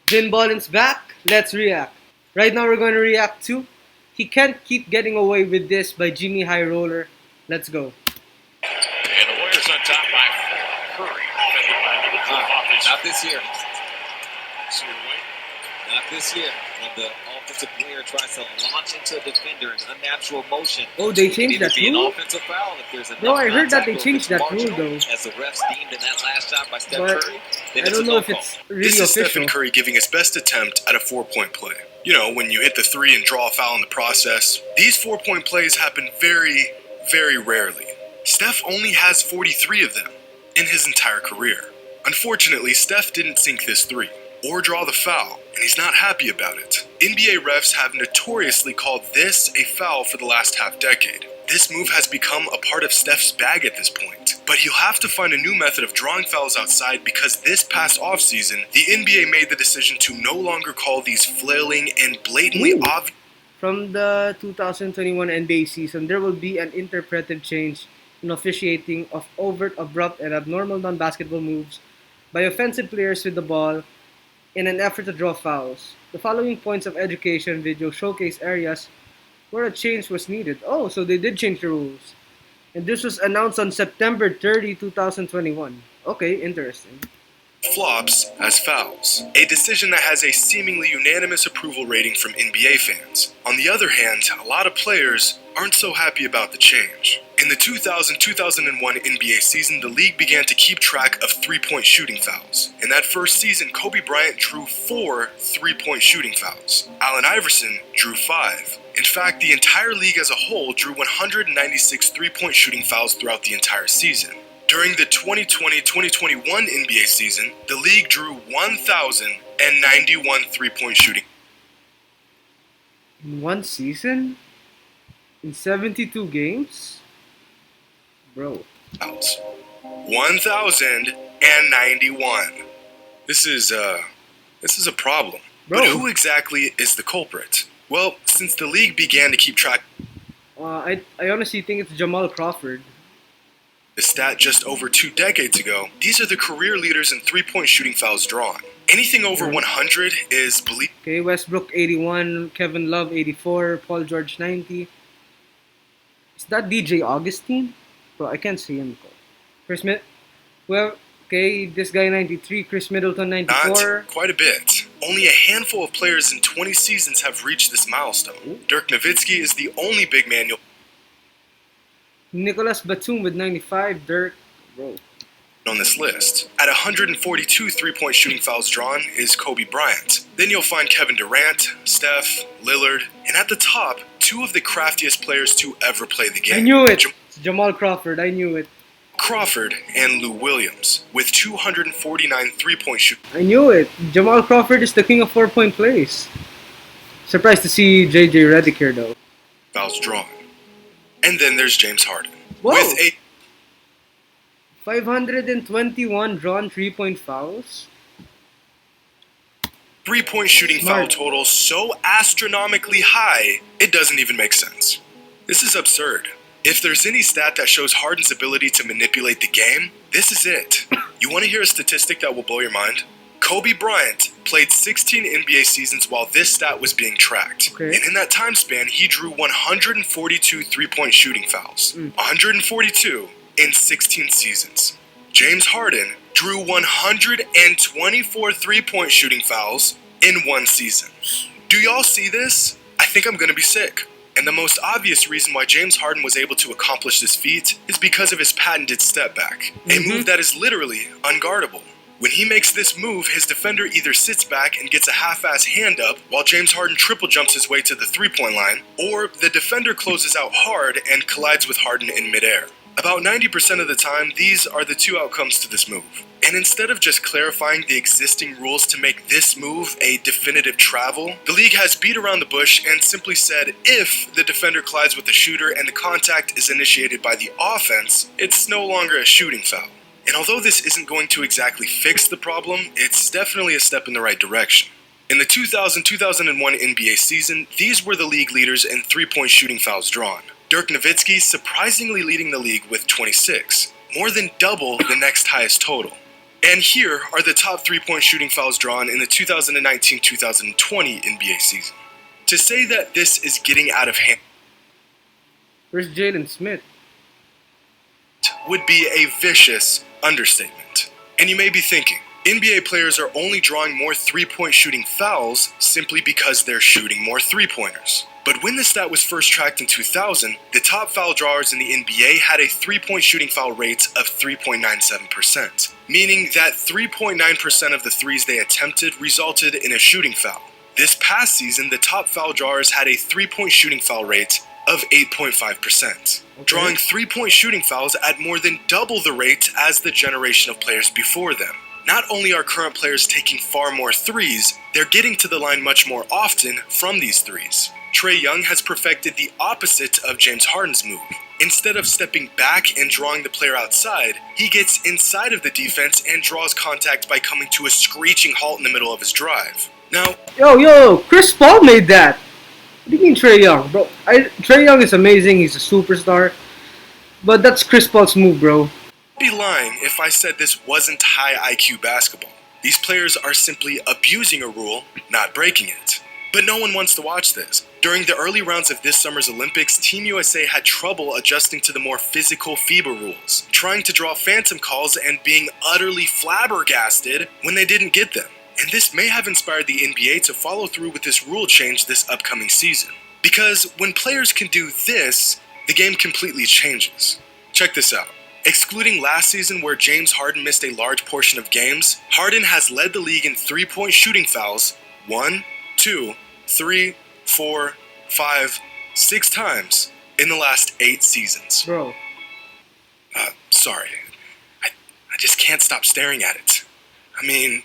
Vin Ballin's back. Let's react. Right now we're going to react to He Can't Keep Getting Away With This by Jimmy High Roller. Let's go. And the Warriors on top by Curry. Not this year. So Not this year. When the offensive player tries to launch into a defender in unnatural motion. Oh, they changed that Be an rule? offensive foul if there's Bro, enough I heard that contact they or if changed it's that rule marginal, though. as the refs deemed in that last shot by Steph But Curry, I then it's don't a know if no-call. it's really This is official. Stephen Curry giving his best attempt at a 4-point play. You know, when you hit the 3 and draw a foul in the process. These 4-point plays happen very, very rarely. Steph only has 43 of them in his entire career. Unfortunately, Steph didn't sink this 3 or draw the foul, and he's not happy about it. NBA refs have notoriously called this a foul for the last half-decade. This move has become a part of Steph's bag at this point, but he'll have to find a new method of drawing fouls outside because this past offseason, the NBA made the decision to no longer call these flailing and blatantly Ooh. obvious. From the 2021 NBA season, there will be an interpretive change in officiating of overt, abrupt, and abnormal non-basketball moves by offensive players with the ball in an effort to draw fouls. The following points of education video showcase areas where a change was needed. Oh, so they did change the rules. And this was announced on September 30, 2021. Okay, interesting. Flops as fouls, a decision that has a seemingly unanimous approval rating from NBA fans. On the other hand, a lot of players aren't so happy about the change. In the 2000-2001 NBA season, the league began to keep track of 3-point shooting fouls. In that first season, Kobe Bryant drew 4 3-point shooting fouls. Allen Iverson drew 5. In fact, the entire league as a whole drew 196 3-point shooting fouls throughout the entire season. During the 2020-2021 NBA season, the league drew 1,091 3-point shooting In one season? In 72 games? Bro. fouls. 1,091. This is a problem. Bro. But who exactly is the culprit? Well, since the league began to keep track I honestly think it's Jamal Crawford. the stat just over 2 decades ago, these are the career leaders in 3-point shooting fouls drawn. Anything over 100 is believed. Okay, Westbrook 81, Kevin Love 84, Paul George 90. Is that DJ Augustine? Bro, I can't see him. Chris well, okay, this guy 93, Chris Middleton 94. Not quite a bit. Only a handful of players in 20 seasons have reached this milestone. Dirk Nowitzki is the only big man you'll Nicholas Batum with 95, Dirk. Bro. on this list. At 142 3-point shooting fouls drawn is Kobe Bryant. Then you'll find Kevin Durant, Steph, Lillard, and at the top, 2 of the craftiest players to ever play the game. I knew it! It's Jamal Crawford, I knew it. Crawford and Lou Williams, with 249 3-point shooting I knew it. Jamal Crawford is the king of 4-point plays. Surprised to see JJ Redick here though. fouls drawn. And then there's James Harden, Whoa! with a 521 drawn 3-point fouls. 3-point shooting foul Smart. total so astronomically high, it doesn't even make sense. This is absurd. If there's any stat that shows Harden's ability to manipulate the game, this is it. You want to hear a statistic that will blow your mind? Kobe Bryant played 16 NBA seasons while this stat was being tracked. Okay. And in that time span, he drew 142 3-point shooting fouls. 142 in 16 seasons. James Harden drew 124 3-point shooting fouls in 1 season. Do y'all see this? I think I'm gonna be sick. And the most obvious reason why James Harden was able to accomplish this feat is because of his patented step back, a move that is literally unguardable. When he makes this move, his defender either sits back and gets a half-ass hand up while James Harden triple jumps his way to the 3-point line, or the defender closes out hard and collides with Harden in midair. About 90% of the time, these are the 2 outcomes to this move. And instead of just clarifying the existing rules to make this move a definitive travel, the league has beat around the bush and simply said if the defender collides with the shooter and the contact is initiated by the offense, it's no longer a shooting foul. And although this isn't going to exactly fix the problem, it's definitely a step in the right direction. In the 2000-2001 NBA season, these were the league leaders in 3-point shooting fouls drawn. Dirk Nowitzki surprisingly leading the league with 26, more than double the next highest total. And here are the top 3-point shooting fouls drawn in the 2019-2020 NBA season. To say that this is getting out of hand Where's Jalen Smith? would be a vicious understatement. And you may be thinking, NBA players are only drawing more 3-point shooting fouls simply because they're shooting more 3-pointers. But when this stat was first tracked in 2000, the top foul drawers in the NBA had a 3-point shooting foul rate of 3.97%, meaning that 3.9% of the threes they attempted resulted in a shooting foul. This past season, the top foul drawers had a 3-point shooting foul rate of 8.5%, drawing 3-point shooting fouls at more than double the rate as the generation of players before them. Not only are current players taking far more threes, they're getting to the line much more often from these threes. Trae Young has perfected the opposite of James Harden's move. Instead of stepping back and drawing the player outside, he gets inside of the defense and draws contact by coming to a screeching halt in the middle of his drive. Now, Yo, Chris Paul made that. What do you mean Trae Young, bro? Trae Young is amazing. He's a superstar. But that's Chris Paul's move, bro. I'd be lying if I said this wasn't high IQ basketball. These players are simply abusing a rule, not breaking it. But no one wants to watch this. During the early rounds of this summer's Olympics, Team USA had trouble adjusting to the more physical FIBA rules, trying to draw phantom calls and being utterly flabbergasted when they didn't get them. And this may have inspired the NBA to follow through with this rule change this upcoming season. Because when players can do this, the game completely changes. Check this out. Excluding last season where James Harden missed a large portion of games, Harden has led the league in 3-point shooting fouls 1, 2, 3, 4, 5, 6 times in the last 8 seasons. Bro. Sorry. I just can't stop staring at it. I mean,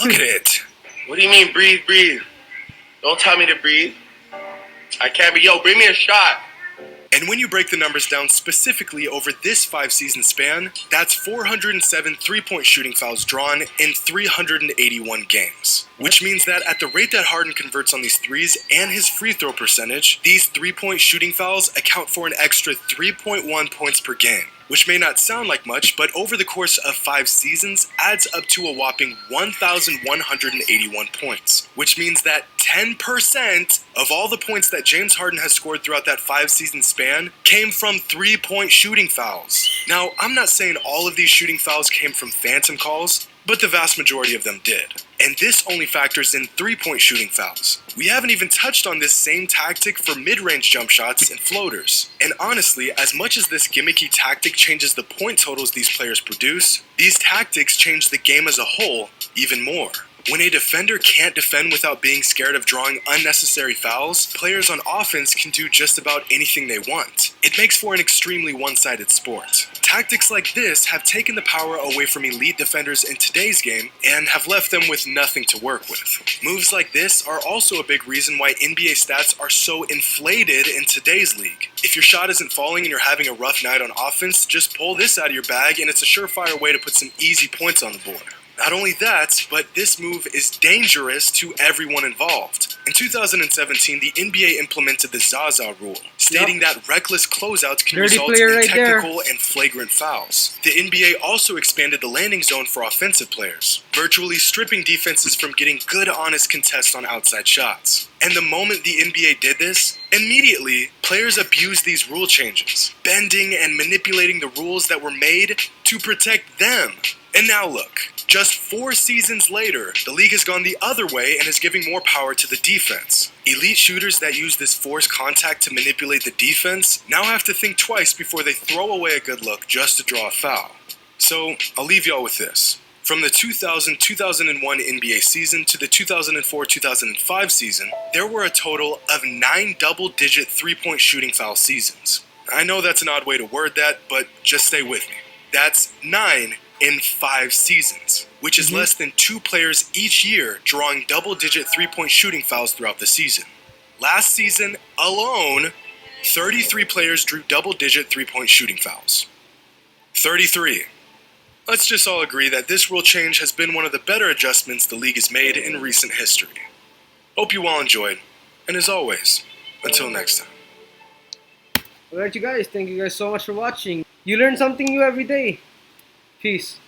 look at it. What do you mean, breathe? Don't tell me to breathe. I can't be. Yo, bring me a shot. And when you break the numbers down specifically over this 5-season span, that's 407 3-point shooting fouls drawn in 381 games. Which means that at the rate that Harden converts on these threes and his free throw percentage, these 3-point shooting fouls account for an extra 3.1 points per game. Which may not sound like much, but over the course of 5 seasons adds up to a whopping 1,181 points. Which means that 10% of all the points that James Harden has scored throughout that 5-season span came from 3-point shooting fouls. Now, I'm not saying all of these shooting fouls came from phantom calls, but the vast majority of them did. And this only factors in 3-point shooting fouls. We haven't even touched on this same tactic for mid-range jump shots and floaters. And honestly, as much as this gimmicky tactic changes the point totals these players produce, these tactics change the game as a whole even more. When a defender can't defend without being scared of drawing unnecessary fouls, players on offense can do just about anything they want. It makes for an extremely one-sided sport. Tactics like this have taken the power away from elite defenders in today's game and have left them with nothing to work with. Moves like this are also a big reason why NBA stats are so inflated in today's league. If your shot isn't falling and you're having a rough night on offense, just pull this out of your bag and it's a surefire way to put some easy points on the board. Not only that, but this move is dangerous to everyone involved. In 2017, the NBA implemented the Zaza rule, stating that reckless closeouts can Dirty result player in right technical and flagrant fouls. The NBA also expanded the landing zone for offensive players, virtually stripping defenses from getting good, honest contests on outside shots. And the moment the NBA did this, immediately, players abused these rule changes, bending and manipulating the rules that were made to protect them. And now look, just 4 seasons later, the league has gone the other way and is giving more power to the defense. Elite shooters that use this forced contact to manipulate the defense now have to think twice before they throw away a good look just to draw a foul. So, I'll leave y'all with this. From the 2000-2001 NBA season to the 2004-2005 season, there were a total of 9 double-digit 3-point shooting foul seasons. I know that's an odd way to word that, but just stay with me. That's 9 in 5 seasons, which is less than 2 players each year drawing double-digit 3-point shooting fouls throughout the season. Last season alone, 33 players drew double-digit 3-point shooting fouls. 33. Let's just all agree that this rule change has been one of the better adjustments the league has made in recent history. Hope you all enjoyed, and as always, until next time. Alright, you guys. Thank you guys so much for watching. You learn something new every day. Peace.